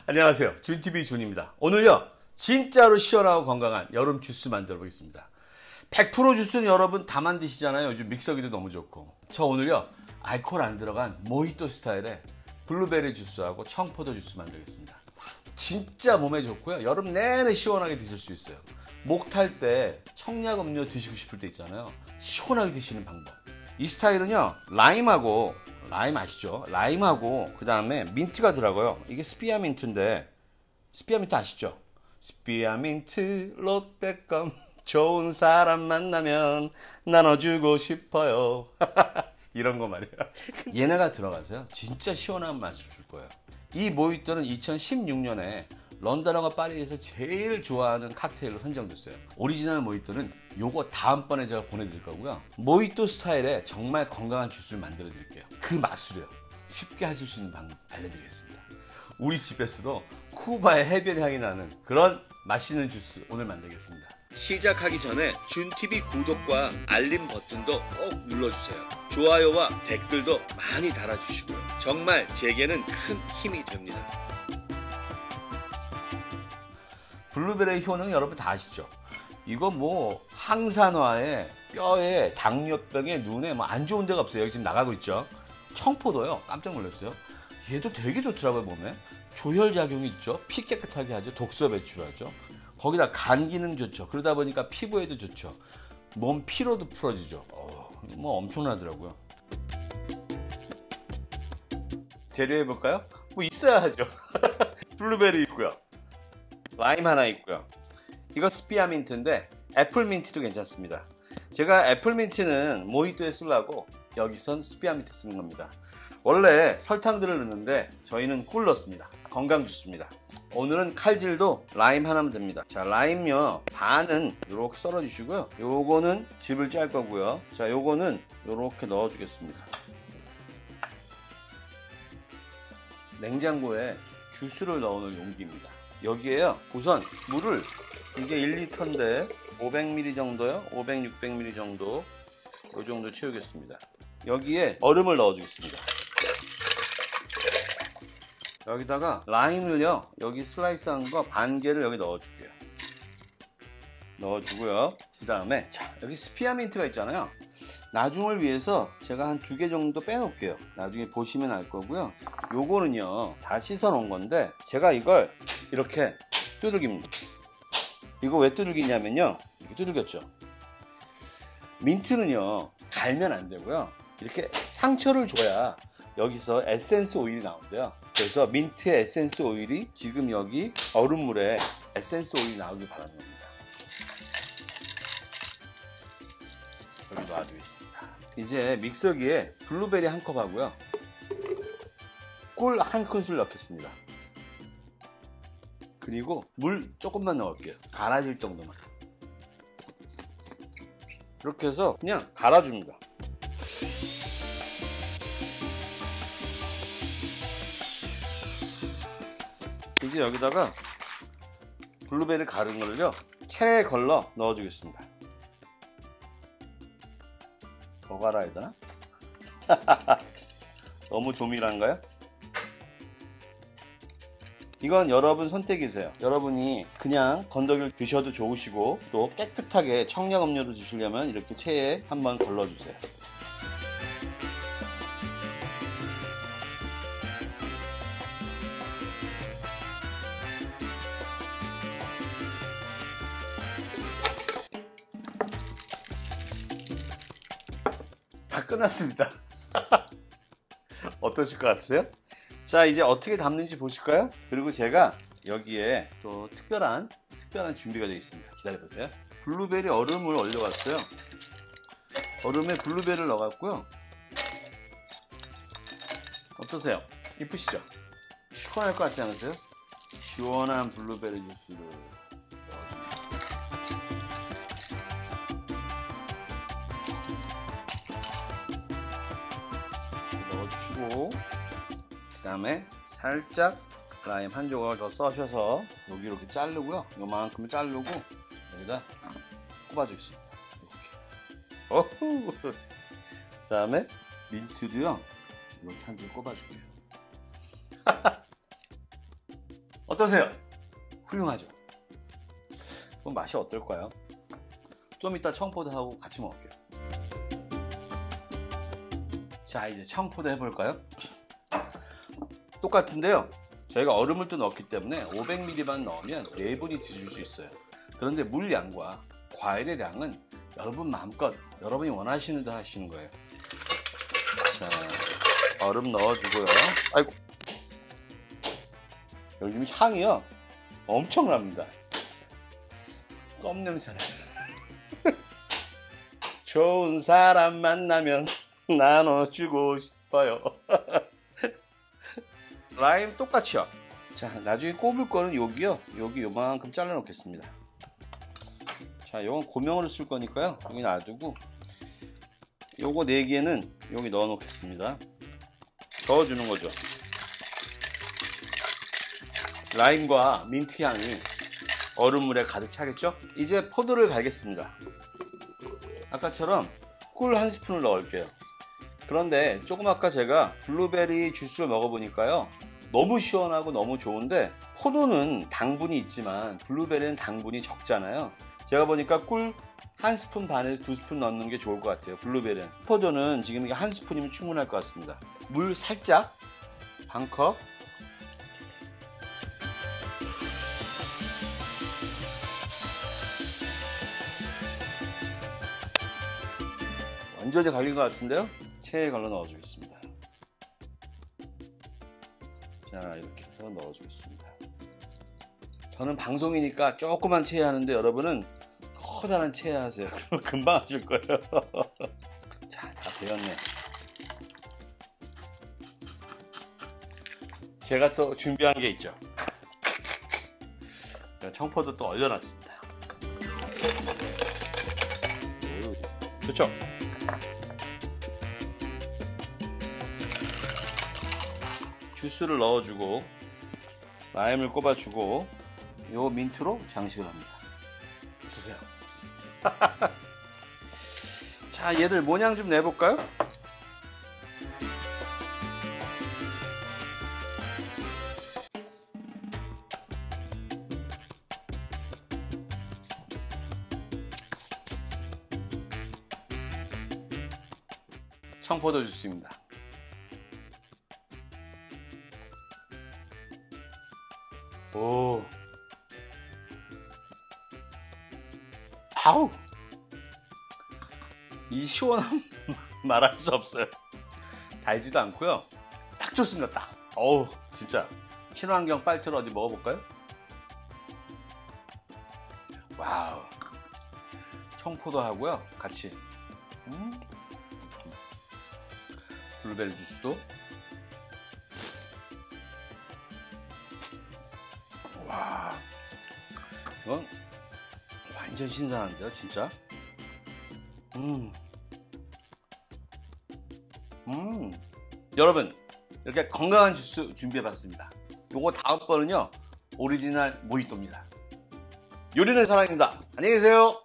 안녕하세요. 준TV 준입니다. 오늘요 진짜로 시원하고 건강한 여름 주스 만들어 보겠습니다. 100% 주스는 여러분 다 만드시잖아요. 요즘 믹서기도 너무 좋고. 저 오늘요 알코올 안 들어간 모히또 스타일의 블루베리 주스하고 청포도 주스 만들겠습니다. 진짜 몸에 좋고요. 여름 내내 시원하게 드실 수 있어요. 목 탈 때 청약 음료 드시고 싶을 때 있잖아요. 시원하게 드시는 방법. 이 스타일은요 라임 아시죠? 라임하고 그 다음에 민트가 들어가요. 이게 스피아민트인데 스피아민트 아시죠? 스피아민트 롯데껌 좋은 사람 만나면 나눠주고 싶어요. 이런 거 말이에요. 얘네가 들어가서요 진짜 시원한 맛을 줄 거예요. 이 모히또는 2016년에 런던과 파리에서 제일 좋아하는 칵테일로 선정됐어요. 오리지널 모히또는 요거 다음번에 제가 보내드릴 거고요. 모히또 스타일의 정말 건강한 주스를 만들어 드릴게요. 그 맛으로요 쉽게 하실 수 있는 방법 알려드리겠습니다. 우리 집에서도 쿠바의 해변 향이 나는 그런 맛있는 주스 오늘 만들겠습니다. 시작하기 전에 준TV 구독과 알림 버튼도 꼭 눌러주세요. 좋아요와 댓글도 많이 달아주시고요. 정말 제게는 큰 힘이 됩니다. 블루베리 효능 여러분 다 아시죠? 이거 뭐 항산화에 뼈에 당뇨병에 눈에 뭐 안 좋은 데가 없어요. 여기 지금 나가고 있죠. 청포도요. 깜짝 놀랐어요. 얘도 되게 좋더라고요. 몸에 조혈작용이 있죠. 피 깨끗하게 하죠. 독소 배출하죠. 거기다 간 기능 좋죠. 그러다 보니까 피부에도 좋죠. 몸 피로도 풀어지죠. 뭐 엄청나더라고요. 재료 해볼까요? 뭐 있어야 하죠. 블루베리 있고요. 라임 하나 있고요. 이거 스피아민트인데 애플민트도 괜찮습니다. 제가 애플민트는 모히또에 쓰려고 여기선 스피아민트 쓰는 겁니다. 원래 설탕들을 넣는데 저희는 꿀 넣습니다. 건강 주스입니다. 오늘은 칼질도 라임 하나면 됩니다. 자, 라임요 반은 이렇게 썰어 주시고요. 요거는 즙을 짤 거고요. 자, 요거는 이렇게 넣어 주겠습니다. 냉장고에 주스를 넣어놓을 용기입니다. 여기에요 우선 물을 이게 1리터인데 500ml 정도요. 500, 600ml 정도 요 정도 채우겠습니다. 여기에 얼음을 넣어 주겠습니다. 여기다가 라임을요 여기 슬라이스한 거 반 개를 여기 넣어 줄게요. 넣어 주고요. 그 다음에 자 여기 스피아민트가 있잖아요. 나중을 위해서 제가 한 2개 정도 빼놓을게요. 나중에 보시면 알 거고요. 요거는요 다 씻어 놓은 건데 제가 이걸 이렇게 두들깁니다. 이거 왜 두들기냐면요 이렇게 두들겼죠. 민트는요 갈면 안 되고요. 이렇게 상처를 줘야 여기서 에센스 오일이 나온대요. 그래서 민트의 에센스 오일이 지금 여기 얼음물에 에센스 오일이 나오길 바라는 겁니다. 여기 놔두겠습니다. 이제 믹서기에 블루베리 1컵 하고요. 꿀 1큰술 넣겠습니다. 그리고 물 조금만 넣을게요. 갈아질 정도만. 이렇게 해서 그냥 갈아줍니다. 이제 여기다가 블루베리 갈은 거를요 체에 걸러 넣어주겠습니다. 더 갈아야 되나? 너무 조밀한가요? 이건 여러분 선택이세요. 여러분이 그냥 건더기를 드셔도 좋으시고 또 깨끗하게 청량 음료를 드시려면 이렇게 체에 한번 걸러주세요. 다 끝났습니다. 어떠실 것 같으세요? 자 이제 어떻게 담는지 보실까요? 그리고 제가 여기에 또 특별한 준비가 되어 있습니다. 기다려보세요. 블루베리 얼음을 얼려왔어요. 얼음에 블루베리를 넣어갖고요. 어떠세요? 이쁘시죠? 시원할 것 같지 않으세요? 시원한 블루베리 주스를 넣어주시고 그 다음에 살짝 라임 한 조각 더 써셔서 여기 이렇게 자르고요. 요만큼을 자르고 여기다 꼽아주겠습니다. 이렇게. 그 다음에 민트도요. 이렇게 한 줄 꼽아줄게요. 어떠세요? 훌륭하죠? 그럼 맛이 어떨까요? 좀 이따 청포도하고 같이 먹을게요. 자, 이제 청포도 해볼까요? 똑같은데요. 저희가 얼음을 또 넣었기 때문에 500ml만 넣으면 4분이 드실 수 있어요. 그런데 물량과 과일의 양은 여러분 마음껏 여러분이 원하시는 대로 하시는 거예요. 자, 얼음 넣어주고요. 아이고, 요즘 향이요 엄청납니다. 껌 냄새나. 좋은 사람 만나면 나눠주고 싶어요. 라임 똑같이요. 자, 나중에 꼽을 거는 여기요. 여기 요만큼 잘라 놓겠습니다. 자, 요건 고명으로 쓸 거니까요. 여기 놔두고 요거 4개는 여기 넣어 놓겠습니다. 저어주는 거죠. 라임과 민트 향이 얼음물에 가득 차겠죠? 이제 포도를 갈겠습니다. 아까처럼 꿀 1스푼을 넣을게요. 그런데 조금 아까 제가 블루베리 주스를 먹어보니까요, 너무 시원하고 너무 좋은데 포도는 당분이 있지만 블루베리는 당분이 적잖아요. 제가 보니까 꿀 1스푼 반에서 2스푼 넣는 게 좋을 것 같아요. 블루베리는. 포도는 지금 이게 1스푼이면 충분할 것 같습니다. 물 살짝, 반 컵. 완전히 갈린 것 같은데요. 체에 걸러 넣어주겠습니다. 자, 이렇게 해서 넣어주겠습니다. 저는 방송이니까 조그만 체에 하는데 여러분은 커다란 체에 하세요. 그럼 금방 하실 거예요. 자, 다 되었네. 제가 또 준비한 게 있죠. 제가 청포도 또 얼려놨습니다. 좋죠? 주스를 넣어주고 라임을 꼽아주고 요 민트로 장식을 합니다. 드세요. 자, 얘들 모양 좀 내볼까요? 청포도 주스입니다. 오, 아우, 이 시원함 말할 수 없어요. 달지도 않고요. 딱 좋습니다. 딱. 어우, 진짜 친환경 빨대로 어디 먹어볼까요? 와우, 청포도 하고요 같이 블루베리 주스도. 와, 이건 완전 신선한데요, 진짜. 여러분, 이렇게 건강한 주스 준비해봤습니다. 요거 다음번은요, 오리지널 모히또입니다. 요리는 사랑입니다. 안녕히 계세요.